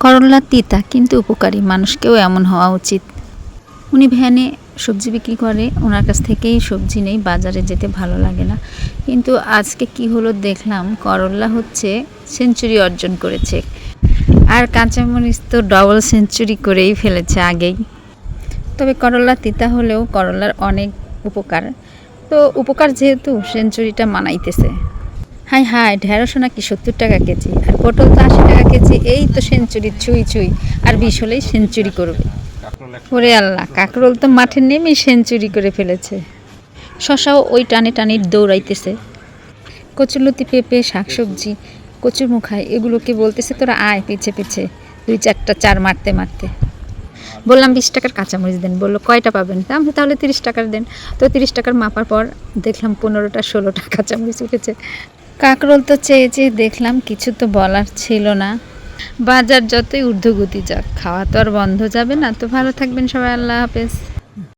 করলা তিতা কিন্তু উপকারী, মানুষকেও এমন হওয়া উচিত। উনি ভ্যানে সবজি বিক্রি করে, ওনার কাছ থেকেই সবজি নেই, বাজারে যেতে ভালো লাগে না। কিন্তু আজকে কি হলো দেখলাম, করলা হচ্ছে সেঞ্চুরি অর্জন করেছে, আর কাঁচামরিচ তো ডবল সেঞ্চুরি করেই ফেলেছে আগেই। তবে করলা তিতা হলেও করলার অনেক উপকার, তো উপকার যেহেতু সেঞ্চুরিটা মানাইতেছে। হাই হাই, ঢেঁড়স নাকি 70 টাকা কেজি, আর পটল তো 80 টাকা কেজি। এই তো সেঞ্চুরি ছুঁই ছুঁই, আর 20 হলেই সেঞ্চুরি করবে। ওরে আল্লাহ, কাকরোল তো মাঠে নেমেই সেঞ্চুরি করে ফেলেছে। শশাও ওই টানে টানে দৌড়াইতেছে। কচুলতি, পেঁপে, শাকসবজি, কচুর মুখায় এগুলোকে বলতেছে তোরা আয় পিছে পিছে, 2-4টা চার মারতে মারতে। বললাম 20 টাকার কাঁচামরিচ দেন, বললো কয়টা পাবেন, আমি তাহলে 30 টাকার দেন। তো 30 টাকার মাপার পর দেখলাম 15টা 16টা কাঁচামরিচ উঠেছে। কাকরোল তো চেয়ে চেয়ে দেখলাম, কিছু তো বলার ছিল না। বাজার যতই ঊর্ধ্বগতি যাক, খাওয়া তো আর বন্ধ যাবে না। তো ভালো থাকবেন সবাই, আল্লাহ হাফেজ।